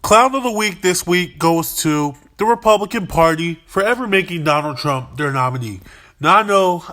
Clown of the Week this week goes to the Republican Party for ever making Donald Trump their nominee. Now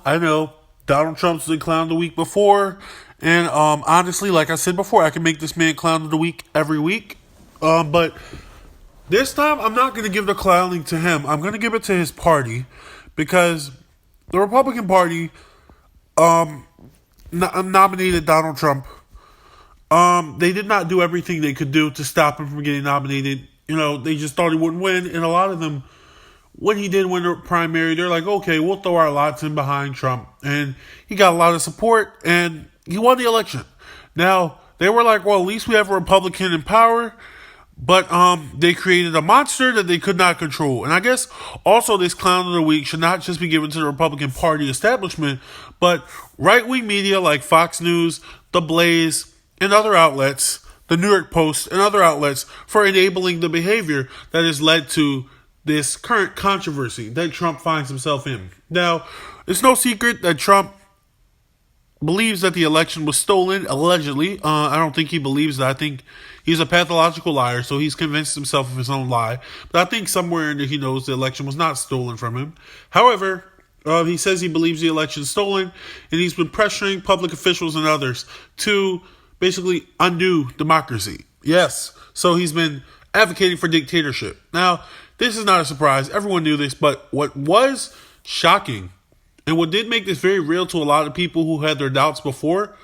I know, Donald Trump's the Clown of the Week before, and honestly, like I said before, I can make this man Clown of the Week every week. But this time, I'm not going to give the clowning to him. I'm going to give it to his party because the Republican Party nominated Donald Trump. They did not do everything they could do to stop him from getting nominated. They just thought he wouldn't win, and a lot of them, when he did win the primary, they're like, okay, we'll throw our lots in behind Trump, and he got a lot of support, and he won the election. Now they were like, well, at least we have a Republican in power, but they created a monster that they could not control. And I guess also this Clown of the Week should not just be given to the Republican Party establishment, but right-wing media like Fox News, The Blaze, and other outlets, the New York Post and other outlets, for enabling the behavior that has led to this current controversy that Trump finds himself in. Now, it's no secret that Trump believes that the election was stolen, allegedly. I don't think he believes that. I think he's a pathological liar, so he's convinced himself of his own lie. But I think somewhere in there he knows the election was not stolen from him. However, he says he believes the election is stolen, and he's been pressuring public officials and others to basically undo democracy. Yes, so he's been advocating for dictatorship. Now, this is not a surprise. Everyone knew this, but what was shocking and what did make this very real to a lot of people who had their doubts before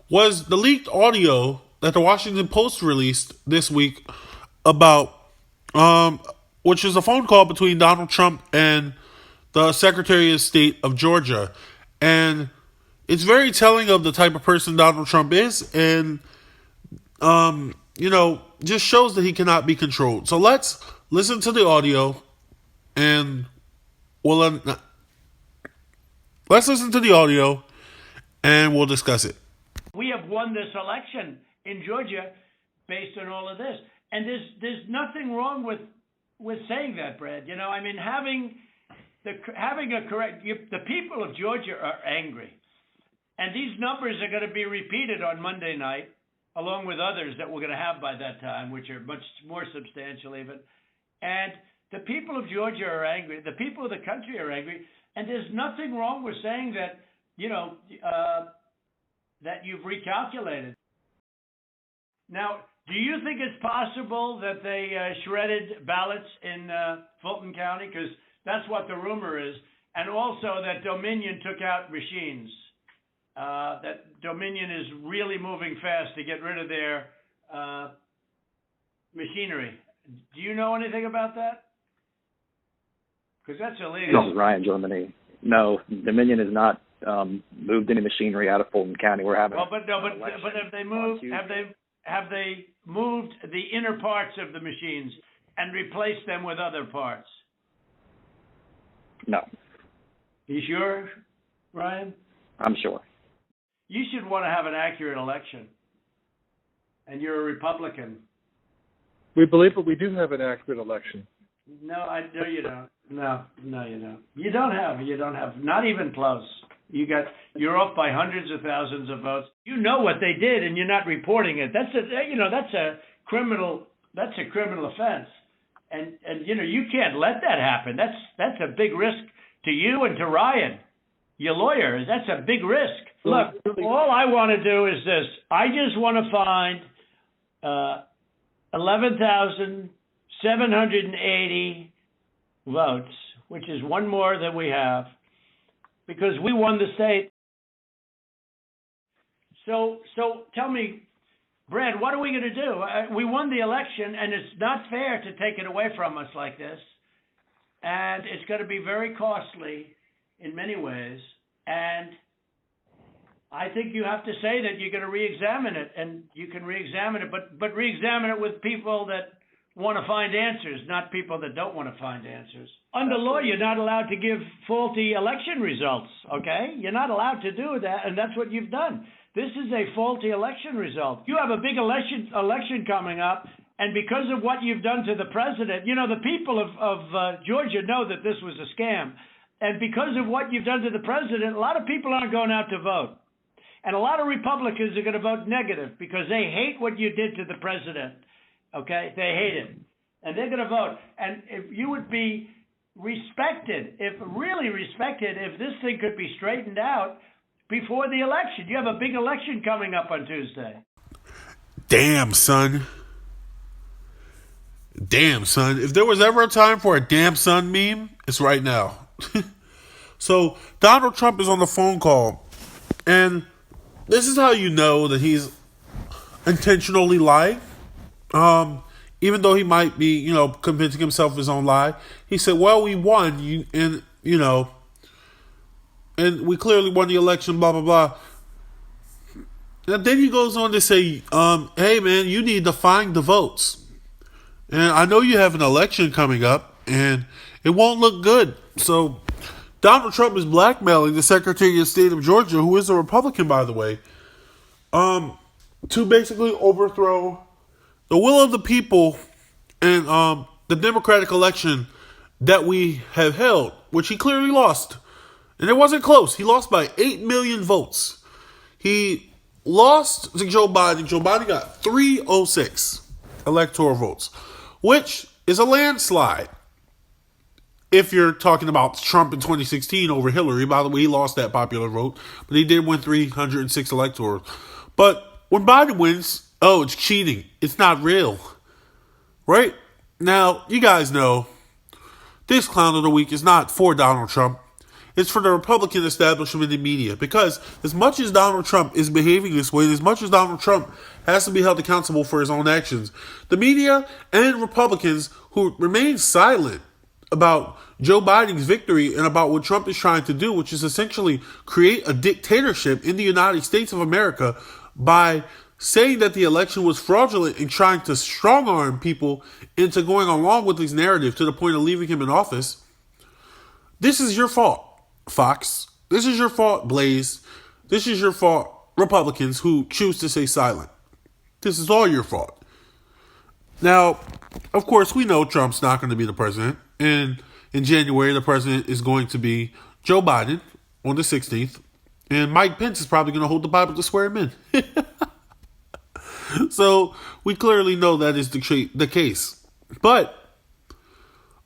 was the leaked audio that the Washington Post released this week about, which is a phone call between Donald Trump and the Secretary of State of Georgia. And it's very telling of the type of person Donald Trump is, and, just shows that he cannot be controlled. So let's listen to the audio, and let's listen to the audio, and we'll discuss it. We have won this election in Georgia based on all of this. And there's nothing wrong with saying that, Brad. Having a correct, the people of Georgia are angry. And these numbers are going to be repeated on Monday night, along with others that we're going to have by that time, which are much more substantial even. And the people of Georgia are angry. The people of the country are angry. And there's nothing wrong with saying that, that you've recalculated. Now, do you think it's possible that they shredded ballots in Fulton County? Because that's what the rumor is. And also that Dominion took out machines. That Dominion is really moving fast to get rid of their machinery. Do you know anything about that? Because that's illegal. This is Ryan Germany. No, Dominion has not moved any machinery out of Fulton County. We're having. Well, but have they moved? Have they moved the inner parts of the machines and replaced them with other parts? No. You sure, Ryan? I'm sure. You should want to have an accurate election. And you're a Republican. We believe that we do have an accurate election. No, you don't. No, you don't. You don't have. Not even close. You're off by hundreds of thousands of votes. You know what they did, and you're not reporting it. That's a criminal offense. And you can't let that happen. That's a big risk to you and to Ryan, your lawyer. That's a big risk. Look, all I want to do is this. I just want to find 11,780 votes, which is one more than we have, because we won the state. So tell me, Brad, what are we going to do? We won the election, and it's not fair to take it away from us like this. And it's going to be very costly in many ways. And I think you have to say that you're going to re-examine it, and you can re-examine it, but re-examine it with people that want to find answers, not people that don't want to find answers. Under law, you're not allowed to give faulty election results, okay? You're not allowed to do that, and that's what you've done. This is a faulty election result. You have a big election coming up, and because of what you've done to the president, the people of Georgia know that this was a scam. And because of what you've done to the president, a lot of people aren't going out to vote. And a lot of Republicans are going to vote negative because they hate what you did to the president. Okay? They hate it. and they're going to vote. And if you would be respected, really respected, if this thing could be straightened out before the election. You have a big election coming up on Tuesday. Damn, son. Damn, son. If there was ever a time for a damn son meme, it's right now. So, Donald Trump is on the phone call, and this is how you know that he's intentionally lying. Even though he might be, convincing himself of his own lie. He said, well, we won, and we clearly won the election, blah, blah, blah. And then he goes on to say, hey, man, you need to find the votes. And I know you have an election coming up, and it won't look good. So Donald Trump is blackmailing the Secretary of State of Georgia, who is a Republican, by the way, to basically overthrow the will of the people and the Democratic election that we have held, which he clearly lost. And it wasn't close. He lost by 8 million votes. He lost to Joe Biden. Joe Biden got 306 electoral votes, which is a landslide. If you're talking about Trump in 2016 over Hillary, by the way, he lost that popular vote, but he did win 306 electorals. But when Biden wins, it's cheating. It's not real. Right? Now, you guys know this clown of the week is not for Donald Trump. It's for the Republican establishment and media. Because as much as Donald Trump is behaving this way, and as much as Donald Trump has to be held accountable for his own actions, the media and Republicans who remain silent about Joe Biden's victory and about what Trump is trying to do, which is essentially create a dictatorship in the United States of America by saying that the election was fraudulent and trying to strong-arm people into going along with his narrative to the point of leaving him in office. This is your fault, Fox. This is your fault, Blaze. This is your fault, Republicans who choose to stay silent. This is all your fault. Now, of course, we know Trump's not going to be the president. And in January, the president is going to be Joe Biden on the 16th. And Mike Pence is probably going to hold the Bible to swear him in. So we clearly know that is the case. But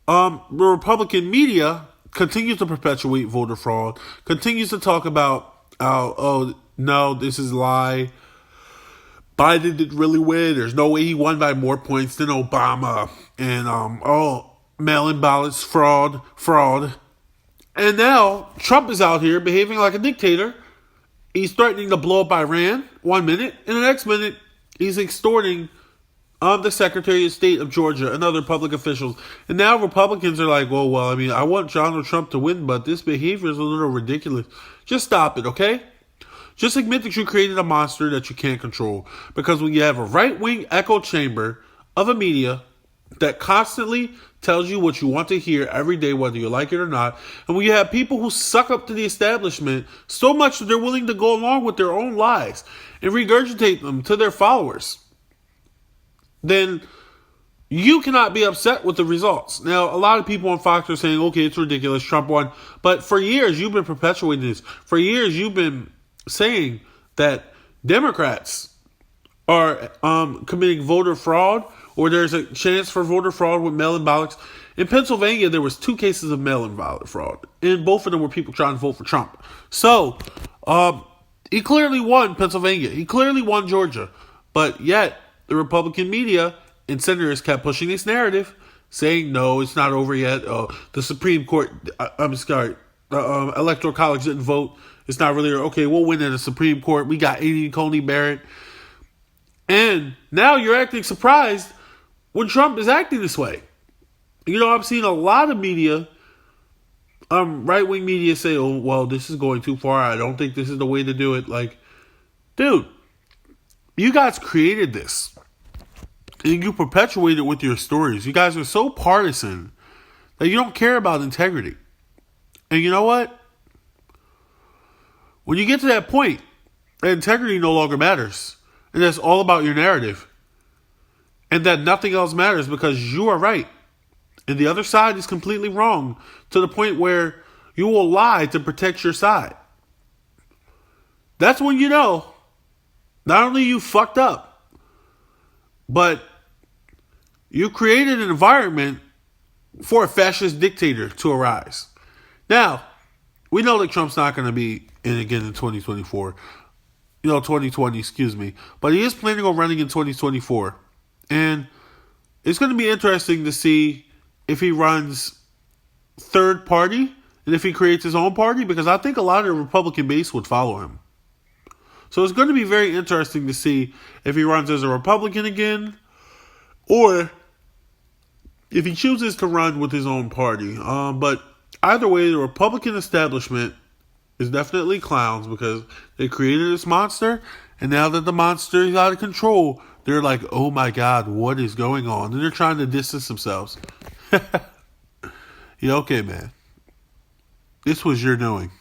the Republican media continues to perpetuate voter fraud, continues to talk about, no, this is a lie. Biden didn't really win. There's no way he won by more points than Obama. And, mail-in ballots, fraud. And now Trump is out here behaving like a dictator. He's threatening to blow up Iran 1 minute, and the next minute he's extorting the Secretary of State of Georgia and other public officials. And now Republicans are like, I want Donald Trump to win, but this behavior is a little ridiculous. Just stop it, okay? Just admit that you created a monster that you can't control. Because when you have a right-wing echo chamber of a media that constantly tells you what you want to hear every day, whether you like it or not, and when you have people who suck up to the establishment so much that they're willing to go along with their own lies and regurgitate them to their followers, then you cannot be upset with the results. Now, a lot of people on Fox are saying, okay, it's ridiculous, Trump won. But for years, you've been perpetuating this. For years, you've been saying that Democrats are committing voter fraud, or there's a chance for voter fraud with mail-in ballots. In Pennsylvania, there was 2 cases of mail-in ballot fraud, and both of them were people trying to vote for Trump. So, he clearly won Pennsylvania. He clearly won Georgia. But yet, the Republican media and senators kept pushing this narrative, saying, no, it's not over yet. The Supreme Court, the Electoral College didn't vote. It's not really, okay, we'll win at the Supreme Court. We got Amy Coney Barrett. And now you're acting surprised when Trump is acting this way. I've seen a lot of media, right-wing media say, this is going too far. I don't think this is the way to do it. Like, dude, you guys created this. And you perpetuate it with your stories. You guys are so partisan that you don't care about integrity. And you know what? When you get to that point, integrity no longer matters. And that's all about your narrative. And that nothing else matters because you are right. And the other side is completely wrong to the point where you will lie to protect your side. That's when you know not only you fucked up, but You created an environment for a fascist dictator to arise. Now, we know that Trump's not going to be in again in 2024. 2020, excuse me. But he is planning on running in 2024. And it's going to be interesting to see if he runs third party and if he creates his own party, because I think a lot of the Republican base would follow him. So it's going to be very interesting to see if he runs as a Republican again or if he chooses to run with his own party. But either way, the Republican establishment is definitely clowns because they created this monster, and now that the monster is out of control, they're like, oh my God, what is going on? And they're trying to distance themselves. Yeah, okay, man. This was your doing.